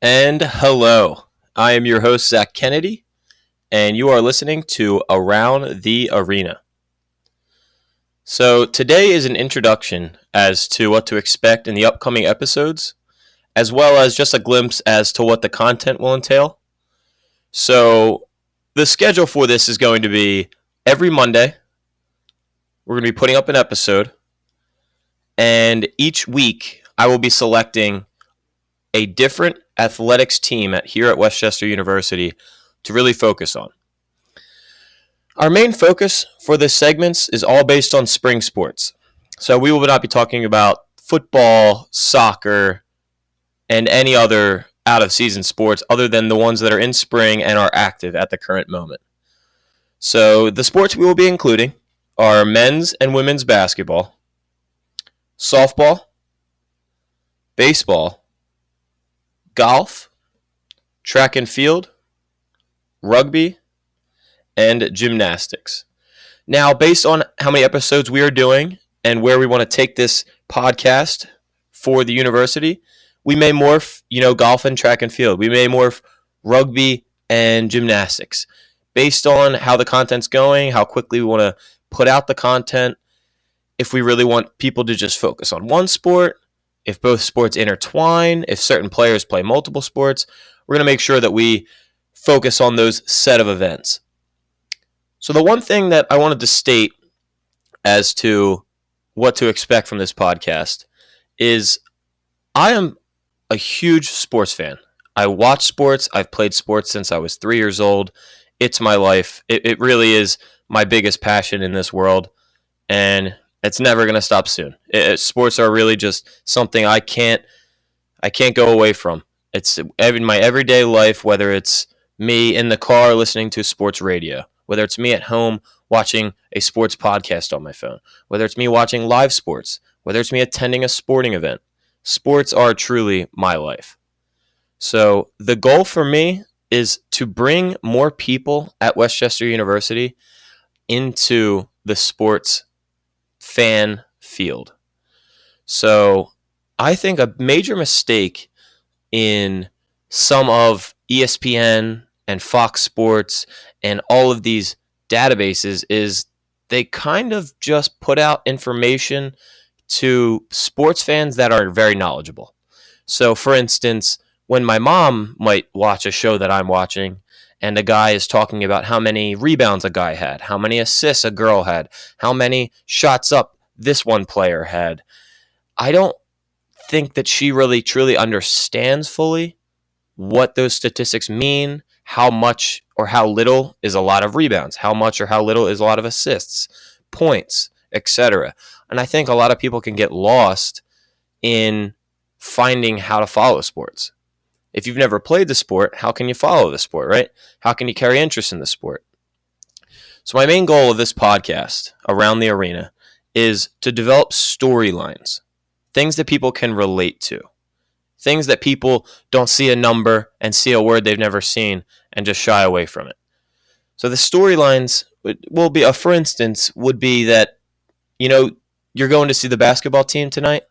And hello, I am your host, Zack Kennedy, and you are listening to Around the Arena. So, today is an introduction as to what to expect in the upcoming episodes, as well as just a glimpse as to what the content will entail. So, the schedule for this is going to be every Monday, we're going to be putting up an episode, and each week I will be selecting a different athletics team here at Westchester University to really focus on. Our main focus for this segments is all based on spring sports. So we will not be talking about football, soccer, and any other out-of-season sports other than the ones that are in spring and are active at the current moment. So the sports we will be including are men's and women's basketball, softball, baseball, golf, track and field, rugby, and gymnastics. Now, based on how many episodes we are doing and where we want to take this podcast for the university, we may morph, golf and track and field. We may morph rugby and gymnastics based on how the content's going, how quickly we want to put out the content, if we really want people to just focus on one sport, if both sports intertwine, if certain players play multiple sports, we're going to make sure that we focus on those set of events. So the one thing that I wanted to state as to what to expect from this podcast is I am a huge sports fan. I watch sports. I've played sports since I was 3 years old. It's my life. It really is my biggest passion in this world, and it's never going to stop soon. Sports are really just something I can't go away from. It's in my everyday life, whether it's me in the car listening to sports radio, whether it's me at home watching a sports podcast on my phone, whether it's me watching live sports, whether it's me attending a sporting event. Sports are truly my life. So the goal for me is to bring more people at Westchester University into the sports fan field. So I think a major mistake in some of ESPN and Fox Sports and all of these databases is they kind of just put out information to sports fans that are very knowledgeable. So, for instance, when my mom might watch a show that I'm watching and a guy is talking about how many rebounds a guy had, how many assists a girl had, how many shots up this one player had, I don't think that she really truly understands fully what those statistics mean, how much or how little is a lot of rebounds, how much or how little is a lot of assists, points, etc. And I think a lot of people can get lost in finding how to follow sports. If you've never played the sport, how can you follow the sport, right? How can you carry interest in the sport? So my main goal of this podcast, Around the Arena, is to develop storylines, things that people can relate to, things that people don't see a number and see a word they've never seen and just shy away from it. So the storylines will be, for instance, would be that, you're going to see the basketball team tonight.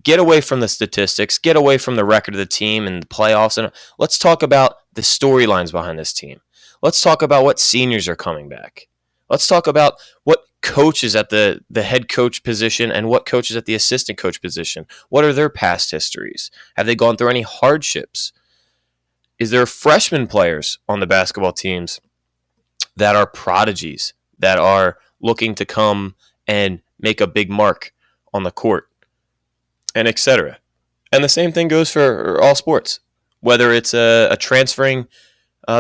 Get away from the statistics, get away from the record of the team and the playoffs, and let's talk about the storylines behind this team. Let's talk about what seniors are coming back. Let's talk about what coaches at the head coach position and what coaches at the assistant coach position. What are their past histories? Have they gone through any hardships? Is there freshman players on the basketball teams that are prodigies, that are looking to come and make a big mark on the court, and etc.? And the same thing goes for all sports, whether it's a transferring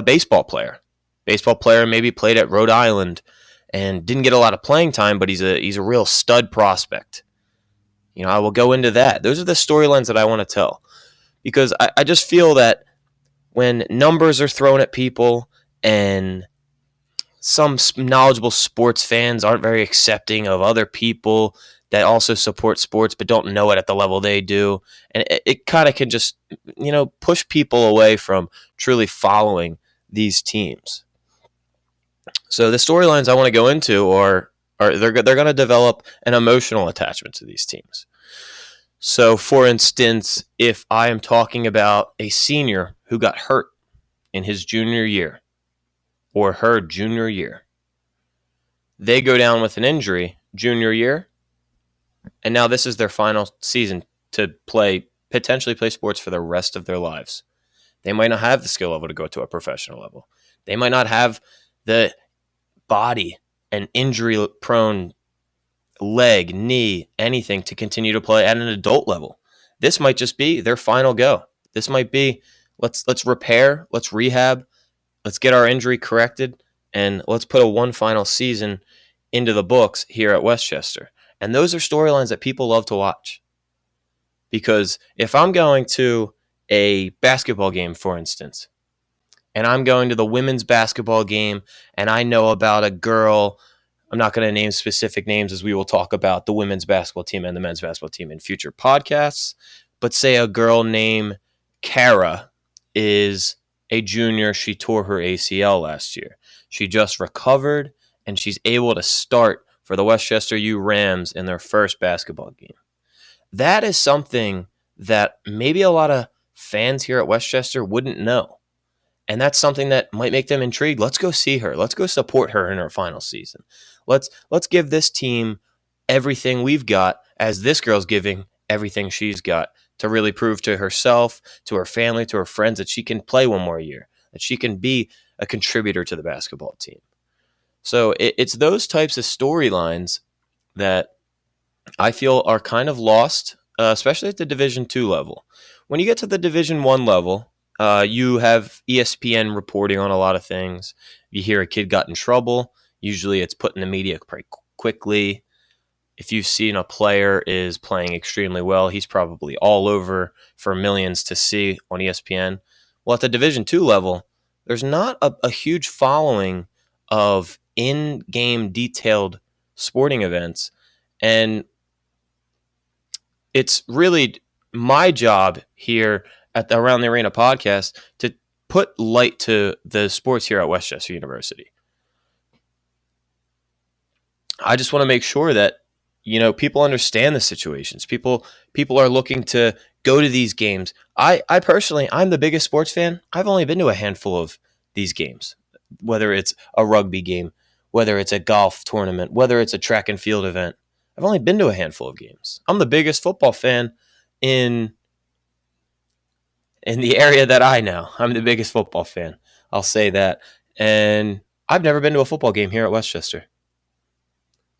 baseball player. Baseball player maybe played at Rhode Island and didn't get a lot of playing time, but he's a real stud prospect. I will go into that. Those are the storylines that I want to tell, because I just feel that when numbers are thrown at people and some knowledgeable sports fans aren't very accepting of other people that also support sports but don't know it at the level they do, and it kind of can just push people away from truly following these teams. So the storylines I want to go into are they're going to develop an emotional attachment to these teams. So, for instance, if I am talking about a senior who got hurt in his junior year or her junior year, they go down with an injury junior year, and now this is their final season to potentially play sports for the rest of their lives. They might not have the skill level to go to a professional level. They might not have the body and injury prone leg, knee, anything to continue to play at an adult level. This might just be their final go. This might be let's repair, let's rehab, let's get our injury corrected, and let's put a one final season into the books here at Westchester. And those are storylines that people love to watch. Because if I'm going to a basketball game, for instance, and I'm going to the women's basketball game and I know about a girl, I'm not going to name specific names as we will talk about the women's basketball team and the men's basketball team in future podcasts, but say a girl named Kara is a junior. She tore her ACL last year. She just recovered and she's able to start for the Westchester U Rams in their first basketball game. That is something that maybe a lot of fans here at Westchester wouldn't know. And that's something that might make them intrigued. Let's go see her. Let's go support her in her final season. Let's give this team everything we've got as this girl's giving everything she's got to really prove to herself, to her family, to her friends that she can play one more year, that she can be a contributor to the basketball team. So it's those types of storylines that I feel are kind of lost, especially at the Division II level. When you get to the Division I level, you have ESPN reporting on a lot of things. You hear a kid got in trouble, usually it's put in the media pretty quickly. If you've seen a player is playing extremely well, he's probably all over for millions to see on ESPN. Well, at the Division II level, there's not a huge following of in-game detailed sporting events. And it's really my job here at the Around the Arena podcast to put light to the sports here at Westchester University. I just want to make sure that people understand the situations. People are looking to go to these games. I personally, I'm the biggest sports fan. I've only been to a handful of these games, whether it's a rugby game, whether it's a golf tournament, whether it's a track and field event. I've only been to a handful of games. I'm the biggest football fan in the area that I know. I'm the biggest football fan. I'll say that. And I've never been to a football game here at Westchester.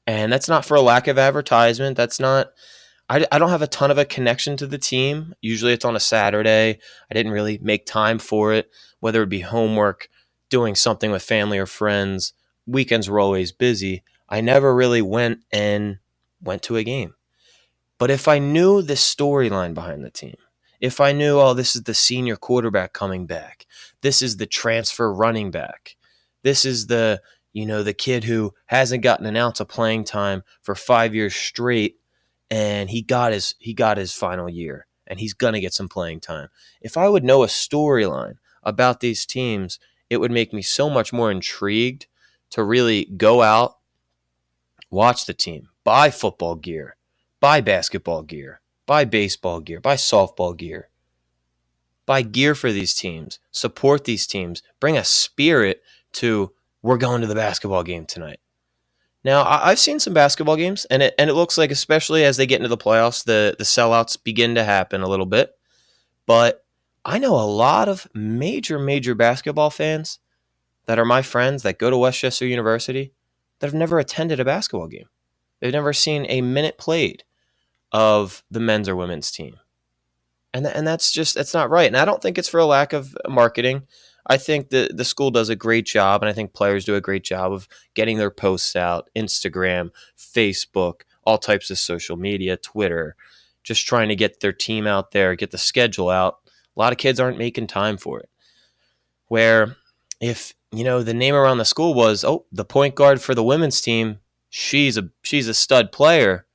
And that's not for a lack of advertisement. That's not, I don't have a ton of a connection to the team. Usually it's on a Saturday. I didn't really make time for it, whether it be homework, doing something with family or friends. Weekends were always busy. I never really went to a game. But if I knew the storyline behind the team, if I knew, oh, this is the senior quarterback coming back, this is the transfer running back, this is the kid who hasn't gotten an ounce of playing time for 5 years straight, and he got his final year, and he's gonna get some playing time. If I would know a storyline about these teams, it would make me so much more intrigued to really go out, watch the team, buy football gear, buy basketball gear, buy baseball gear, buy softball gear, buy gear for these teams, support these teams, bring a spirit to we're going to the basketball game tonight. Now, I've seen some basketball games, and it looks like, especially as they get into the playoffs, the sellouts begin to happen a little bit. But I know a lot of major basketball fans that are my friends that go to Westchester University that have never attended a basketball game. They've never seen a minute played of the men's or women's team. And that's not right. And I don't think it's for a lack of marketing. I think the school does a great job, and I think players do a great job of getting their posts out, Instagram, Facebook, all types of social media, Twitter, just trying to get their team out there, get the schedule out. A lot of kids aren't making time for it. Where if, the name around the school was, oh, the point guard for the women's team, she's a stud player.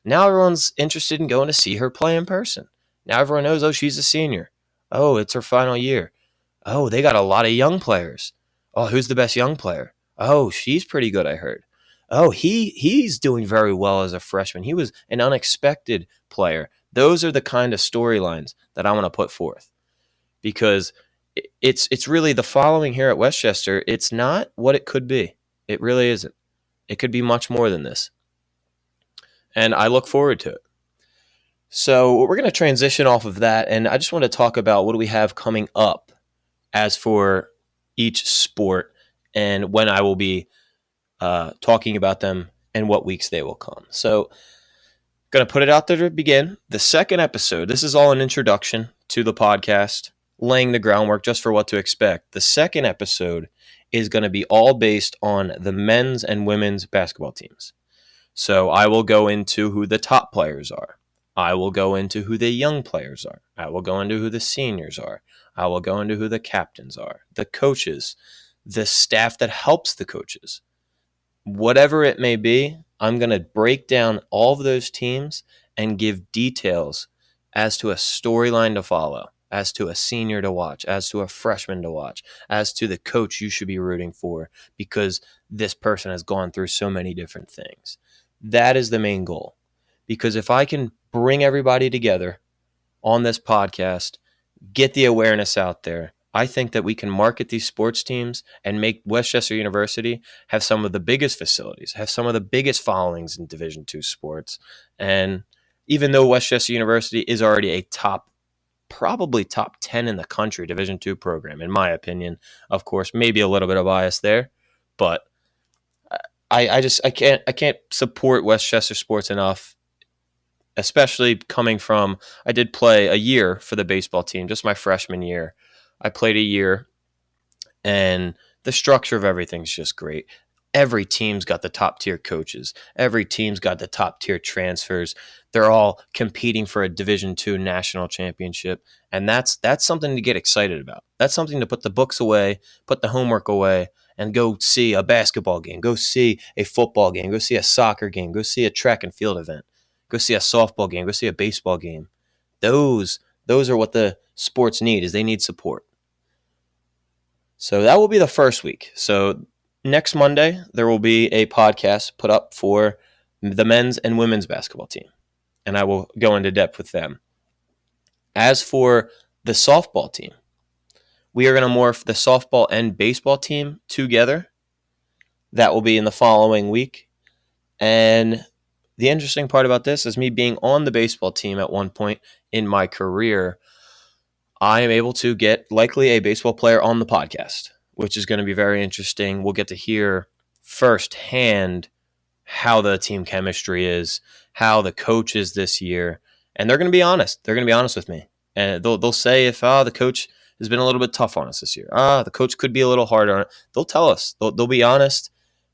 Now everyone's interested in going to see her play in person. Now everyone knows, oh, she's a senior. Oh, it's her final year. Oh, they got a lot of young players. Oh, who's the best young player? Oh, she's pretty good, I heard. Oh, he's doing very well as a freshman. He was an unexpected player. Those are the kind of storylines that I want to put forth, because it's really the following here at Westchester. It's not what it could be. It really isn't. It could be much more than this. And I look forward to it. So we're going to transition off of that, and I just want to talk about what do we have coming up as for each sport and when I will be talking about them and what weeks they will come. So going to put it out there to begin. The second episode, this is all an introduction to the podcast, laying the groundwork just for what to expect. The second episode is going to be all based on the men's and women's basketball teams. So I will go into who the top players are. I will go into who the young players are. I will go into who the seniors are. I will go into who the captains are, the coaches, the staff that helps the coaches. Whatever it may be, I'm going to break down all of those teams and give details as to a storyline to follow, as to a senior to watch, as to a freshman to watch, as to the coach you should be rooting for because this person has gone through so many different things. That is the main goal. Because if I can bring everybody together on this podcast, get the awareness out there, I think that we can market these sports teams and make Westchester University have some of the biggest facilities, have some of the biggest followings in Division II sports. And even though Westchester University is already a probably top 10 in the country Division II program, in my opinion, of course, maybe a little bit of bias there, but I can't support Westchester sports enough, especially coming from, I did play a year for the baseball team, just my freshman year. I played a year, and the structure of everything's just great. Every team's got the top tier coaches. Every team's got the top tier transfers. They're all competing for a Division II national championship, and that's something to get excited about. That's something to put the books away, put the homework away, and go see a basketball game, go see a football game, go see a soccer game, go see a track and field event, go see a softball game, go see a baseball game. Those are what the sports need, is they need support. So that will be the first week. So next Monday, there will be a podcast put up for the men's and women's basketball team, and I will go into depth with them. As for the softball team, we are going to morph the softball and baseball team together. That will be in the following week. And the interesting part about this is me being on the baseball team at one point in my career, I am able to get likely a baseball player on the podcast, which is going to be very interesting. We'll get to hear firsthand how the team chemistry is, how the coach is this year, and they're going to be honest. They're going to be honest with me. And they'll say if the coach has been a little bit tough on us this year. The coach could be a little hard on it. They'll tell us. They'll be honest.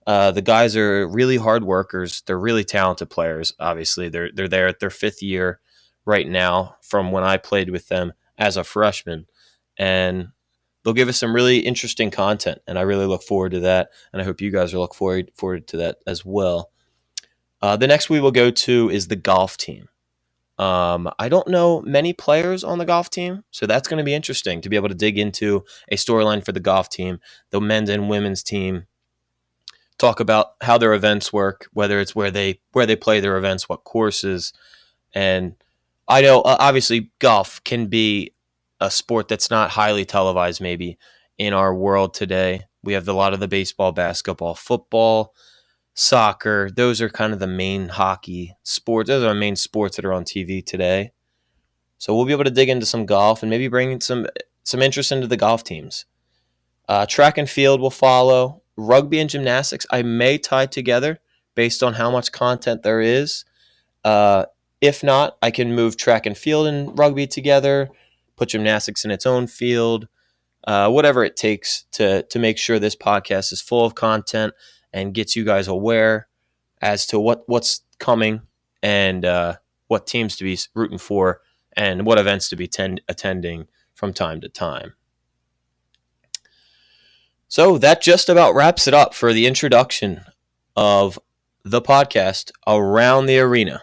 The guys are really hard workers. They're really talented players. Obviously, they're there at their fifth year right now from when I played with them as a freshman. And they'll give us some really interesting content, and I really look forward to that. And I hope you guys are look forward to that as well. The next we will go to is the golf team. I don't know many players on the golf team, so that's going to be interesting to be able to dig into a storyline for the golf team, the men's and women's team, talk about how their events work, whether it's where they play their events, what courses. And I know obviously golf can be a sport that's not highly televised maybe in our world today. We have a lot of the baseball, basketball, football, soccer. Those are kind of the main hockey sports. Those are the main sports that are on TV today. So we'll be able to dig into some golf and maybe bring some interest into the golf teams. Track and field will follow. Rugby and gymnastics I may tie together based on how much content there is. If not, I can move track and field and rugby together, put gymnastics in its own field, whatever it takes to make sure this podcast is full of content and gets you guys aware as to what's coming and what teams to be rooting for and what events to be attending from time to time. So that just about wraps it up for the introduction of the podcast Around the Arena.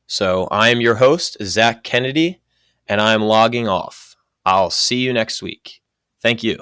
So I am your host, Zack Kennedy, and I am logging off. I'll see you next week. Thank you.